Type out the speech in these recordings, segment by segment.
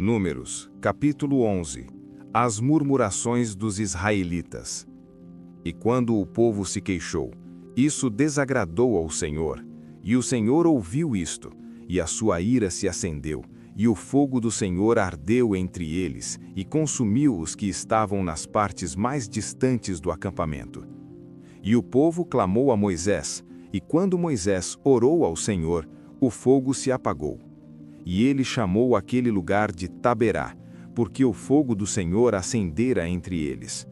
Números, capítulo 11. As murmurações dos israelitas. E quando o povo se queixou, isso desagradou ao Senhor. E o Senhor ouviu isto, e a sua ira se acendeu, e o fogo do Senhor ardeu entre eles, e consumiu os que estavam nas partes mais distantes do acampamento. E o povo clamou a Moisés, e quando Moisés orou ao Senhor, o fogo se apagou. E ele chamou aquele lugar de Taberá, porque o fogo do Senhor acendera entre eles.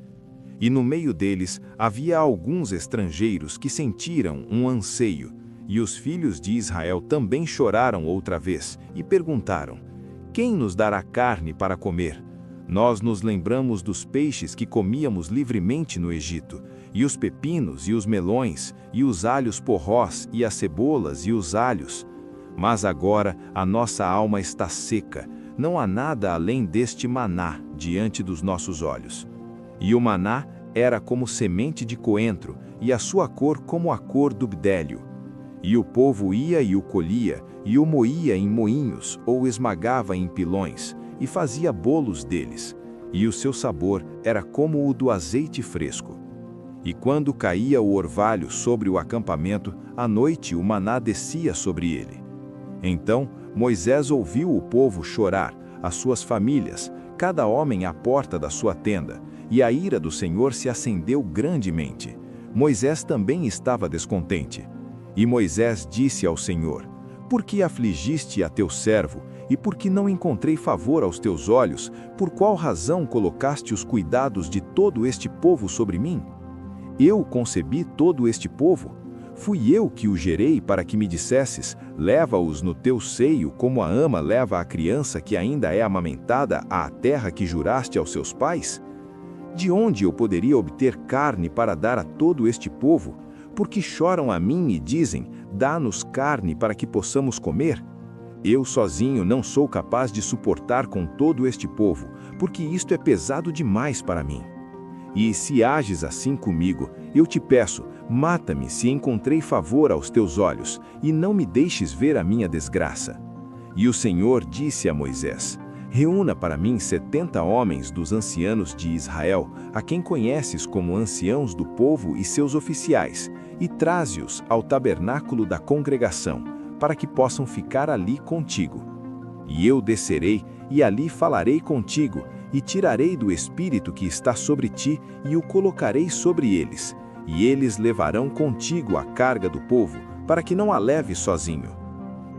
E no meio deles havia alguns estrangeiros que sentiram um anseio, e os filhos de Israel também choraram outra vez, e perguntaram: quem nos dará carne para comer? Nós nos lembramos dos peixes que comíamos livremente no Egito, e os pepinos e os melões, e os alhos porrós, e as cebolas e os alhos. Mas agora a nossa alma está seca, não há nada além deste maná diante dos nossos olhos. E o maná era como semente de coentro, e a sua cor como a cor do bdélio. E o povo ia e o colhia, e o moía em moinhos, ou esmagava em pilões, e fazia bolos deles, e o seu sabor era como o do azeite fresco. E quando caía o orvalho sobre o acampamento, à noite o maná descia sobre ele. Então Moisés ouviu o povo chorar, as suas famílias, cada homem à porta da sua tenda, e a ira do Senhor se acendeu grandemente. Moisés também estava descontente. E Moisés disse ao Senhor: por que afligiste a teu servo, e por que não encontrei favor aos teus olhos? Por qual razão colocaste os cuidados de todo este povo sobre mim? Eu concebi todo este povo? Fui eu que o gerei para que me dissesses: leva-os no teu seio como a ama leva a criança que ainda é amamentada à terra que juraste aos seus pais? De onde eu poderia obter carne para dar a todo este povo? Porque choram a mim e dizem: dá-nos carne para que possamos comer? Eu sozinho não sou capaz de suportar com todo este povo, porque isto é pesado demais para mim. E se ages assim comigo, eu te peço, mata-me se encontrei favor aos teus olhos, e não me deixes ver a minha desgraça. E o Senhor disse a Moisés: reúna para mim 70 homens dos ancianos de Israel, a quem conheces como anciãos do povo e seus oficiais, e traze-os ao tabernáculo da congregação, para que possam ficar ali contigo. E eu descerei, e ali falarei contigo, e tirarei do espírito que está sobre ti, e o colocarei sobre eles, e eles levarão contigo a carga do povo, para que não a leves sozinho.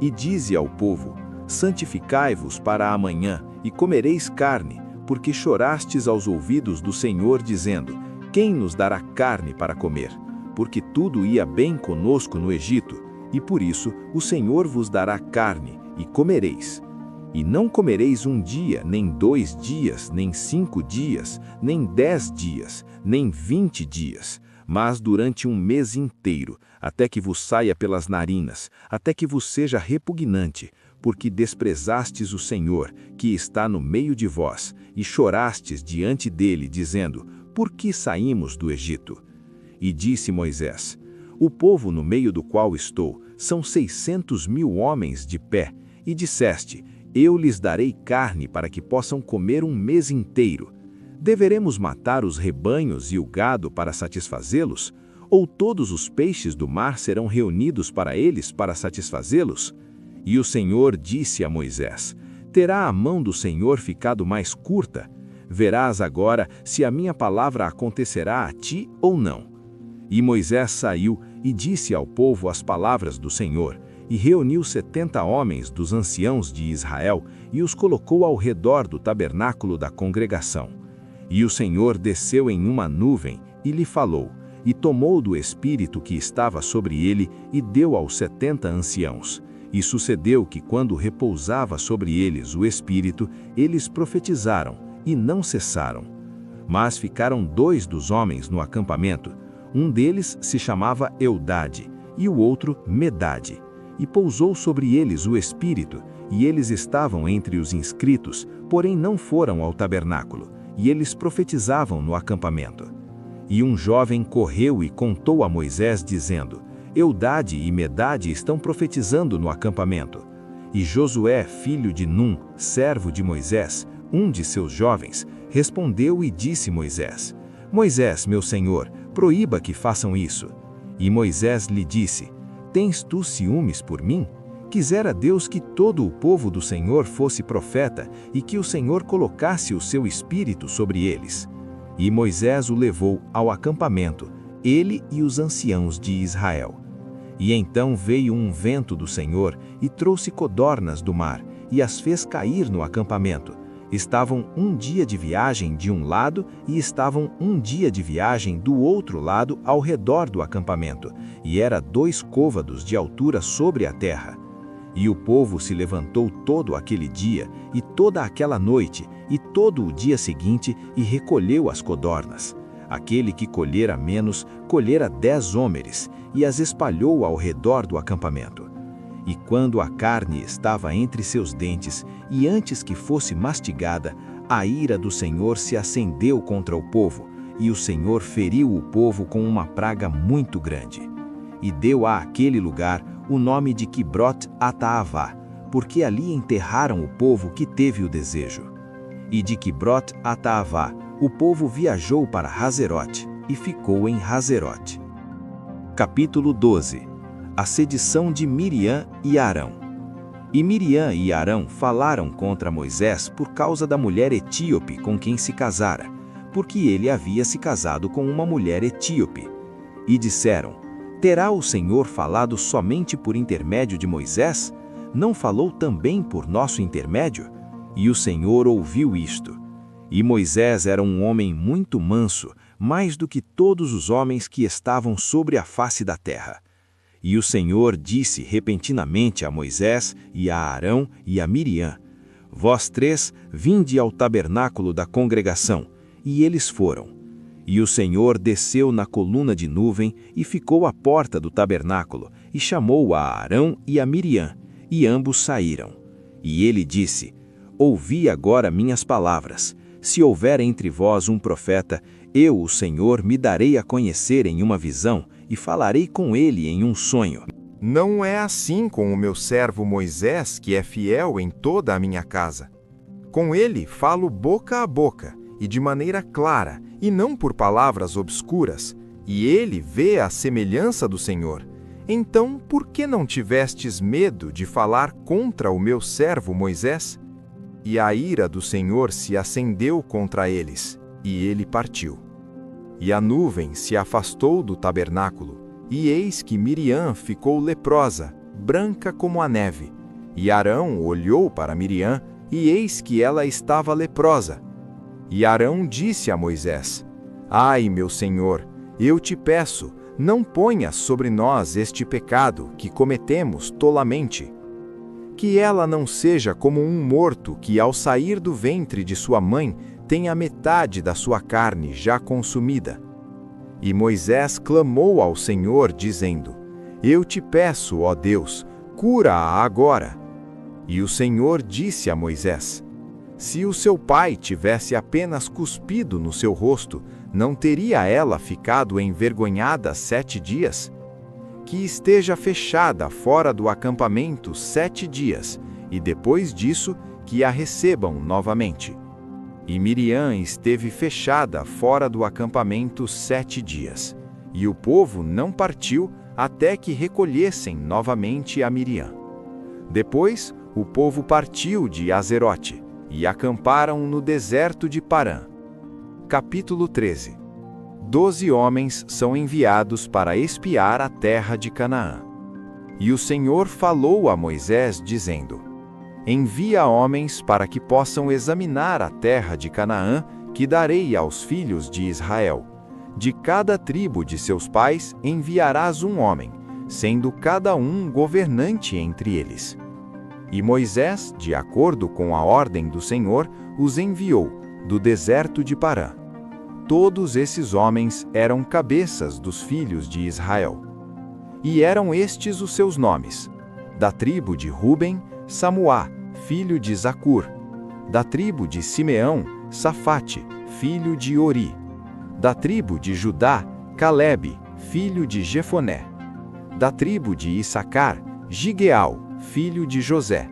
E dize ao povo: santificai-vos para amanhã, e comereis carne, porque chorastes aos ouvidos do Senhor, dizendo: quem nos dará carne para comer? Porque tudo ia bem conosco no Egito, e por isso o Senhor vos dará carne, e comereis. E não comereis 1 dia, nem 2 dias, nem 5 dias, nem 10 dias, nem 20 dias, mas durante 1 mês inteiro, até que vos saia pelas narinas, até que vos seja repugnante, porque desprezastes o Senhor, que está no meio de vós, e chorastes diante dele, dizendo: por que saímos do Egito? E disse Moisés: o povo no meio do qual estou são 600.000 homens de pé, e disseste: eu lhes darei carne para que possam comer 1 mês inteiro. Deveremos matar os rebanhos e o gado para satisfazê-los? Ou todos os peixes do mar serão reunidos para eles para satisfazê-los? E o Senhor disse a Moisés: terá a mão do Senhor ficado mais curta? Verás agora se a minha palavra acontecerá a ti ou não. E Moisés saiu e disse ao povo as palavras do Senhor, e reuniu 70 homens dos anciãos de Israel, e os colocou ao redor do tabernáculo da congregação. E o Senhor desceu em uma nuvem, e lhe falou, e tomou do espírito que estava sobre ele, e deu aos 70 anciãos. E sucedeu que, quando repousava sobre eles o espírito, eles profetizaram, e não cessaram. Mas ficaram 2 dos homens no acampamento. Um deles se chamava Eldade, e o outro Medade. E pousou sobre eles o espírito, e eles estavam entre os inscritos, porém não foram ao tabernáculo, e eles profetizavam no acampamento. E um jovem correu e contou a Moisés, dizendo: Eldade e Medade estão profetizando no acampamento. E Josué, filho de Num, servo de Moisés, um de seus jovens, respondeu e disse Moisés: Moisés, meu senhor, proíba que façam isso. E Moisés lhe disse: Tens tu ciúmes por mim? Quisera Deus que todo o povo do Senhor fosse profeta e que o Senhor colocasse o seu espírito sobre eles. E Moisés o levou ao acampamento, ele e os anciãos de Israel. E então veio um vento do Senhor e trouxe codornas do mar e as fez cair no acampamento. Estavam um dia de viagem de um lado e estavam um dia de viagem do outro lado ao redor do acampamento, e era 2 côvados de altura sobre a terra. E o povo se levantou todo aquele dia, e toda aquela noite, e todo o dia seguinte, e recolheu as codornas. Aquele que colhera menos, colhera 10 homeres, e as espalhou ao redor do acampamento. E quando a carne estava entre seus dentes, e antes que fosse mastigada, a ira do Senhor se acendeu contra o povo, e o Senhor feriu o povo com uma praga muito grande. E deu àquele lugar o nome de Quibrot-Hataavá, porque ali enterraram o povo que teve o desejo. E de Quibrot-Hataavá, o povo viajou para Hazerote, e ficou em Hazerote. Capítulo 12. A sedição de Miriam e Arão. E Miriam e Arão falaram contra Moisés por causa da mulher etíope com quem se casara, porque ele havia se casado com uma mulher etíope. E disseram: Terá o Senhor falado somente por intermédio de Moisés? Não falou também por nosso intermédio? E o Senhor ouviu isto. E Moisés era um homem muito manso, mais do que todos os homens que estavam sobre a face da terra. E o Senhor disse repentinamente a Moisés, e a Arão, e a Miriam: Vós 3, vinde ao tabernáculo da congregação. E eles foram. E o Senhor desceu na coluna de nuvem, e ficou à porta do tabernáculo, e chamou a Arão e a Miriam, e ambos saíram. E ele disse: Ouvi agora minhas palavras. Se houver entre vós um profeta, eu, o Senhor, me darei a conhecer em uma visão, e falarei com ele em um sonho. Não é assim com o meu servo Moisés, que é fiel em toda a minha casa. Com ele falo boca a boca, e de maneira clara, e não por palavras obscuras, e ele vê a semelhança do Senhor. Então, por que não tivestes medo de falar contra o meu servo Moisés? E a ira do Senhor se acendeu contra eles, e ele partiu. E a nuvem se afastou do tabernáculo, e eis que Miriam ficou leprosa, branca como a neve. E Arão olhou para Miriam, e eis que ela estava leprosa. E Arão disse a Moisés: Ai, meu senhor, eu te peço, não ponhas sobre nós este pecado que cometemos tolamente. Que ela não seja como um morto que, ao sair do ventre de sua mãe, tem a metade da sua carne já consumida. E Moisés clamou ao Senhor, dizendo: Eu te peço, ó Deus, cura-a agora. E o Senhor disse a Moisés: Se o seu pai tivesse apenas cuspido no seu rosto, não teria ela ficado envergonhada 7 dias? Que esteja fechada fora do acampamento 7 dias, e depois disso que a recebam novamente. E Miriam esteve fechada fora do acampamento 7 dias, e o povo não partiu até que recolhessem novamente a Miriam. Depois, o povo partiu de Hazerote, e acamparam no deserto de Parã. Capítulo 13. 12 homens são enviados para espiar a terra de Canaã. E o Senhor falou a Moisés, dizendo: Envia homens para que possam examinar a terra de Canaã, que darei aos filhos de Israel. De cada tribo de seus pais enviarás um homem, sendo cada um governante entre eles. E Moisés, de acordo com a ordem do Senhor, os enviou do deserto de Parã. Todos esses homens eram cabeças dos filhos de Israel. E eram estes os seus nomes: da tribo de Ruben, Samuá, filho de Zacur; da tribo de Simeão, Safate, filho de Ori; da tribo de Judá, Calebe, filho de Jefoné; da tribo de Issacar, Gigeal, filho de José;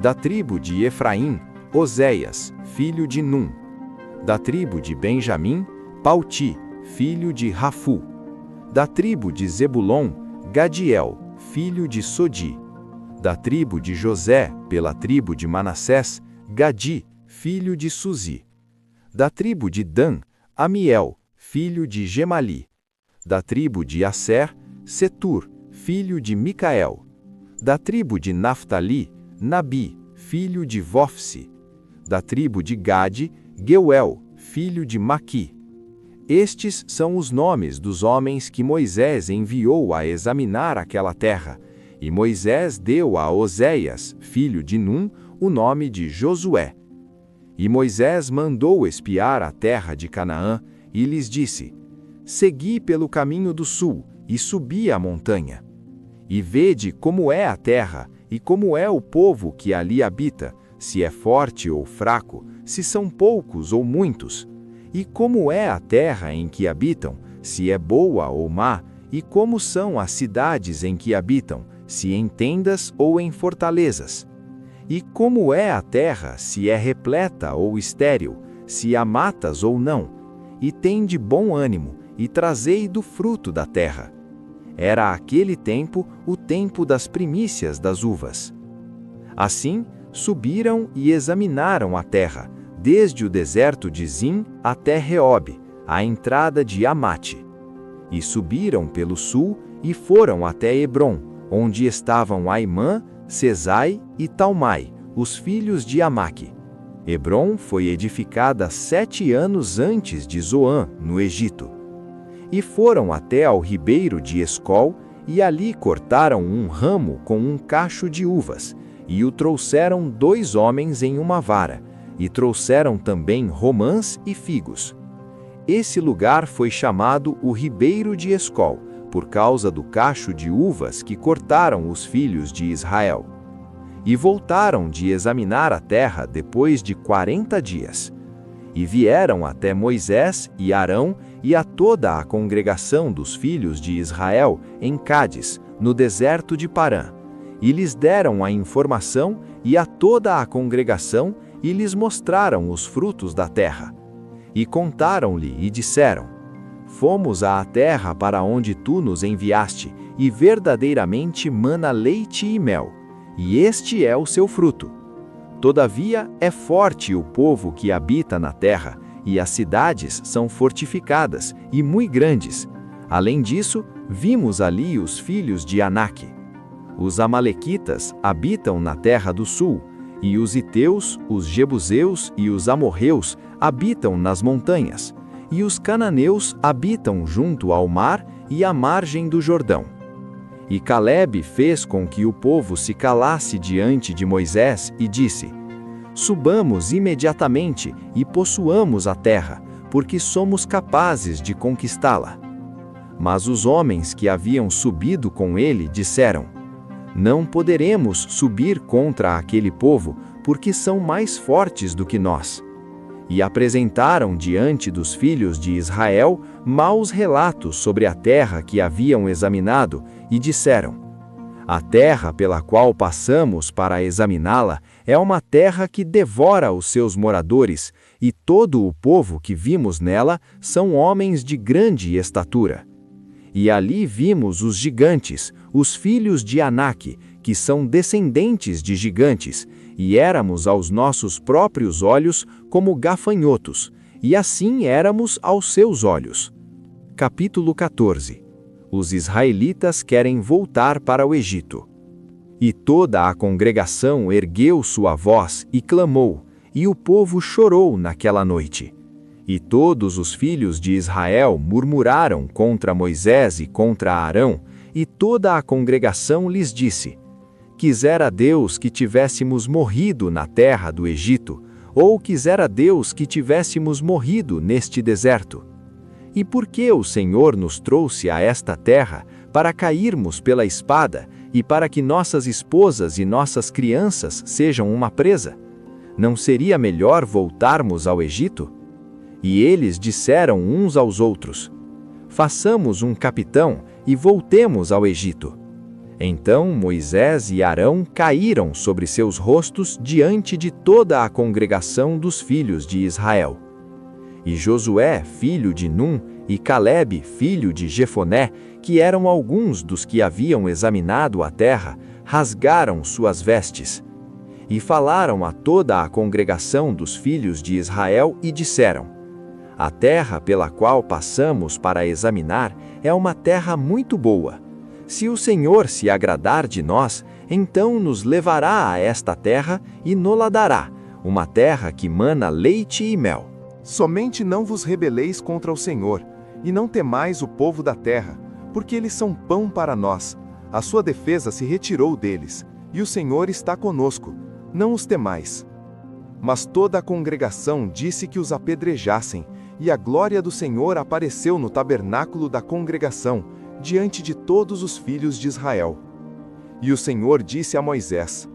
Da tribo de Efraim, Oséias, filho de Num. Da tribo de Benjamim, Palti, filho de Rafu. Da tribo de Zebulon, Gadiel, filho de Sodi. Da tribo de José, pela tribo de Manassés, Gadi, filho de Suzi. Da tribo de Dan, Amiel, filho de Gemali. Da tribo de Asser, Setur, filho de Micael. Da tribo de Naftali, Nabi, filho de Vofsi. Da tribo de Gade, Geuel, filho de Maqui. Estes são os nomes dos homens que Moisés enviou a examinar aquela terra, e Moisés deu a Oséias, filho de Num, o nome de Josué. E Moisés mandou espiar a terra de Canaã, e lhes disse: Segui pelo caminho do sul, e subi a montanha. E vede como é a terra, e como é o povo que ali habita, se é forte ou fraco, se são poucos ou muitos. E como é a terra em que habitam, se é boa ou má, e como são as cidades em que habitam, se em tendas ou em fortalezas. E como é a terra, se é repleta ou estéril, se há matas ou não. E tende bom ânimo, e trazei do fruto da terra. Era aquele tempo o tempo das primícias das uvas. Assim, subiram e examinaram a terra, desde o deserto de Zim até Reob, a entrada de Amate. E subiram pelo sul e foram até Hebrom, onde estavam Aimã, Sesai e Talmai, os filhos de Amaque. Hebrom foi edificada 7 anos antes de Zoã, no Egito. E foram até ao ribeiro de Escol, e ali cortaram um ramo com um cacho de uvas, e o trouxeram 2 homens em uma vara, e trouxeram também romãs e figos. Esse lugar foi chamado o ribeiro de Escol, por causa do cacho de uvas que cortaram os filhos de Israel. E voltaram de examinar a terra depois de 40 dias. E vieram até Moisés e Arão e a toda a congregação dos filhos de Israel em Cádiz, no deserto de Parã. E lhes deram a informação e a toda a congregação e lhes mostraram os frutos da terra. E contaram-lhe e disseram: Fomos à terra para onde tu nos enviaste, e verdadeiramente mana leite e mel, e este é o seu fruto. Todavia é forte o povo que habita na terra, e as cidades são fortificadas e muito grandes. Além disso, vimos ali os filhos de Anak. Os amalequitas habitam na terra do sul, e os heteus, os jebuseus e os amorreus habitam nas montanhas, e os cananeus habitam junto ao mar e à margem do Jordão. E Calebe fez com que o povo se calasse diante de Moisés e disse: Subamos imediatamente e possuamos a terra, porque somos capazes de conquistá-la. Mas os homens que haviam subido com ele disseram: Não poderemos subir contra aquele povo, porque são mais fortes do que nós. E apresentaram diante dos filhos de Israel maus relatos sobre a terra que haviam examinado, e disseram: A terra pela qual passamos para examiná-la é uma terra que devora os seus moradores, e todo o povo que vimos nela são homens de grande estatura. E ali vimos os gigantes, os filhos de Anak, que são descendentes de gigantes, e éramos aos nossos próprios olhos como gafanhotos, e assim éramos aos seus olhos. Capítulo 14. Os israelitas querem voltar para o Egito. E toda a congregação ergueu sua voz e clamou, e o povo chorou naquela noite. E todos os filhos de Israel murmuraram contra Moisés e contra Arão, e toda a congregação lhes disse: Quisera Deus que tivéssemos morrido na terra do Egito, ou quisera Deus que tivéssemos morrido neste deserto. E por que o Senhor nos trouxe a esta terra, para cairmos pela espada, e para que nossas esposas e nossas crianças sejam uma presa? Não seria melhor voltarmos ao Egito? E eles disseram uns aos outros: Façamos um capitão e voltemos ao Egito. Então Moisés e Arão caíram sobre seus rostos diante de toda a congregação dos filhos de Israel. E Josué, filho de Num, e Calebe, filho de Jefoné, que eram alguns dos que haviam examinado a terra, rasgaram suas vestes. E falaram a toda a congregação dos filhos de Israel e disseram: A terra pela qual passamos para examinar é uma terra muito boa. Se o Senhor se agradar de nós, então nos levará a esta terra e nos-la dará, uma terra que mana leite e mel. Somente não vos rebeleis contra o Senhor, e não temais o povo da terra, porque eles são pão para nós. A sua defesa se retirou deles, e o Senhor está conosco. Não os temais. Mas toda a congregação disse que os apedrejassem, e a glória do Senhor apareceu no tabernáculo da congregação, diante de todos os filhos de Israel. E o Senhor disse a Moisés: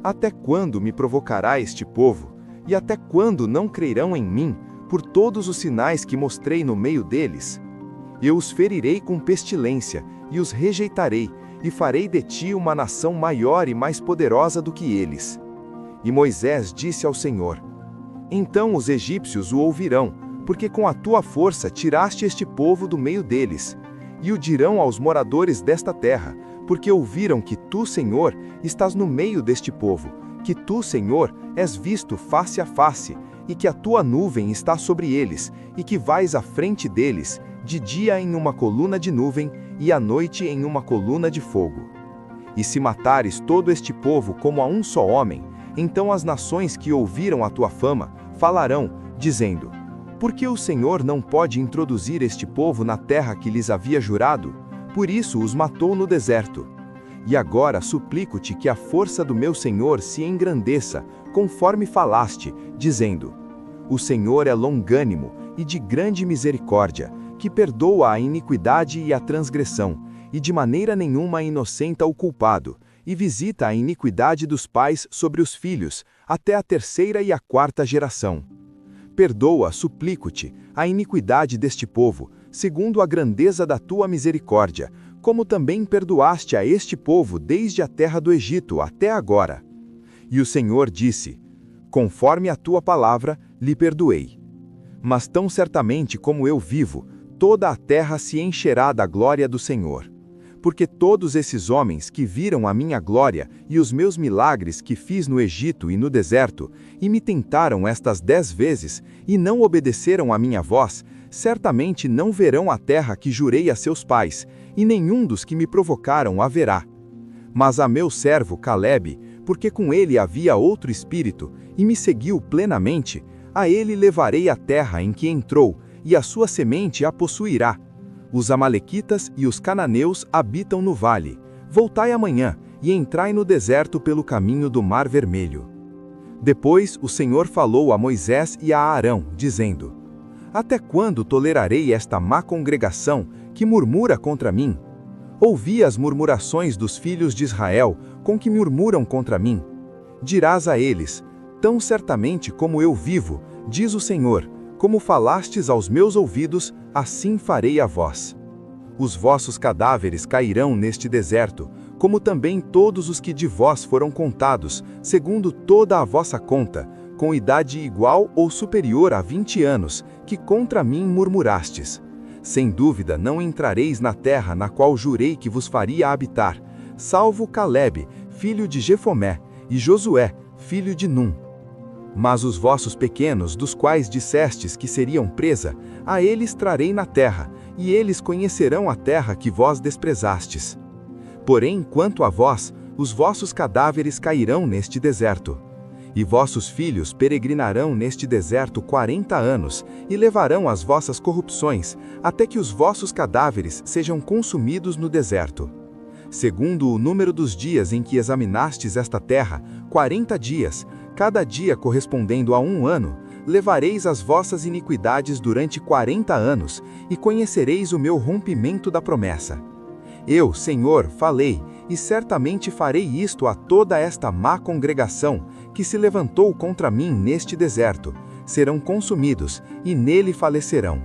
Até quando me provocará este povo, e até quando não crerão em mim, por todos os sinais que mostrei no meio deles? Eu os ferirei com pestilência, e os rejeitarei, e farei de ti uma nação maior e mais poderosa do que eles. E Moisés disse ao Senhor: Então os egípcios o ouvirão, porque com a tua força tiraste este povo do meio deles. E o dirão aos moradores desta terra, porque ouviram que tu, Senhor, estás no meio deste povo, que tu, Senhor, és visto face a face, e que a tua nuvem está sobre eles, e que vais à frente deles, de dia em uma coluna de nuvem, e à noite em uma coluna de fogo. E se matares todo este povo como a um só homem, então as nações que ouviram a tua fama falarão, dizendo: Por que o Senhor não pode introduzir este povo na terra que lhes havia jurado? Por isso os matou no deserto. E agora suplico-te que a força do meu Senhor se engrandeça, conforme falaste, dizendo: O Senhor é longânimo e de grande misericórdia, que perdoa a iniquidade e a transgressão, e de maneira nenhuma inocenta o culpado, e visita a iniquidade dos pais sobre os filhos, até a terceira e a quarta geração. Perdoa, suplico-te, a iniquidade deste povo, segundo a grandeza da tua misericórdia, como também perdoaste a este povo desde a terra do Egito até agora. E o Senhor disse: Conforme a tua palavra, lhe perdoei. Mas tão certamente como eu vivo, toda a terra se encherá da glória do Senhor. Porque todos esses homens que viram a minha glória e os meus milagres que fiz no Egito e no deserto, e me tentaram estas 10 vezes, e não obedeceram à minha voz, certamente não verão a terra que jurei a seus pais, e nenhum dos que me provocaram a verá. Mas a meu servo Calebe, porque com ele havia outro espírito, e me seguiu plenamente, a ele levarei a terra em que entrou, e a sua semente a possuirá. Os amalequitas e os cananeus habitam no vale. Voltai amanhã, e entrai no deserto pelo caminho do Mar Vermelho. Depois o Senhor falou a Moisés e a Arão, dizendo: Até quando tolerarei esta má congregação, que murmura contra mim? Ouvi as murmurações dos filhos de Israel, com que murmuram contra mim. Dirás a eles: Tão certamente como eu vivo, diz o Senhor, como falastes aos meus ouvidos, assim farei a vós. Os vossos cadáveres cairão neste deserto, como também todos os que de vós foram contados, segundo toda a vossa conta, com idade igual ou superior a 20 anos, que contra mim murmurastes. Sem dúvida não entrareis na terra na qual jurei que vos faria habitar, salvo Calebe, filho de Jefomé, e Josué, filho de Num. Mas os vossos pequenos, dos quais dissestes que seriam presa, a eles trarei na terra, e eles conhecerão a terra que vós desprezastes. Porém, quanto a vós, os vossos cadáveres cairão neste deserto. E vossos filhos peregrinarão neste deserto 40 anos, e levarão as vossas corrupções, até que os vossos cadáveres sejam consumidos no deserto. Segundo o número dos dias em que examinastes esta terra, 40 dias, cada dia correspondendo a 1 ano, levareis as vossas iniquidades durante 40 anos, e conhecereis o meu rompimento da promessa. Eu, Senhor, falei, e certamente farei isto a toda esta má congregação, que se levantou contra mim neste deserto, serão consumidos, e nele falecerão.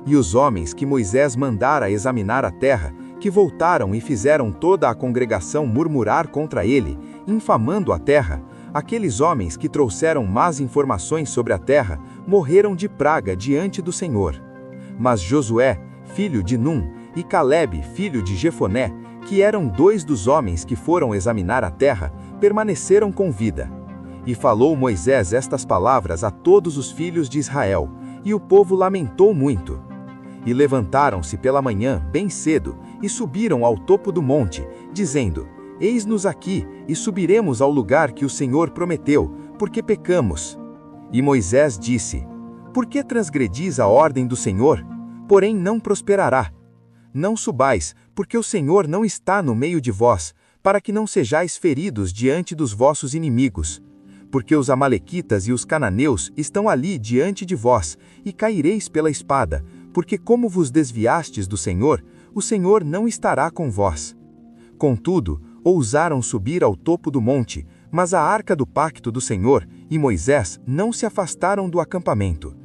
E os homens que Moisés mandara examinar a terra, que voltaram e fizeram toda a congregação murmurar contra ele, infamando a terra, aqueles homens que trouxeram más informações sobre a terra, morreram de praga diante do Senhor. Mas Josué, filho de Num, e Calebe, filho de Jefoné, que eram 2 dos homens que foram examinar a terra, permaneceram com vida. E falou Moisés estas palavras a todos os filhos de Israel, e o povo lamentou muito. E levantaram-se pela manhã, bem cedo, e subiram ao topo do monte, dizendo: Eis-nos aqui, e subiremos ao lugar que o Senhor prometeu, porque pecamos. E Moisés disse: Por que transgredis a ordem do Senhor? Porém não prosperará. Não subais, porque o Senhor não está no meio de vós, para que não sejais feridos diante dos vossos inimigos. Porque os amalequitas e os cananeus estão ali diante de vós, e caireis pela espada, porque como vos desviastes do Senhor, o Senhor não estará com vós. Contudo, ousaram subir ao topo do monte, mas a arca do pacto do Senhor e Moisés não se afastaram do acampamento.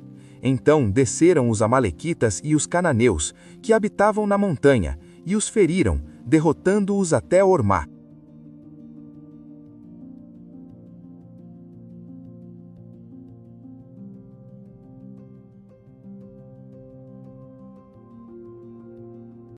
Então desceram os amalequitas e os cananeus, que habitavam na montanha, e os feriram, derrotando-os até Ormá.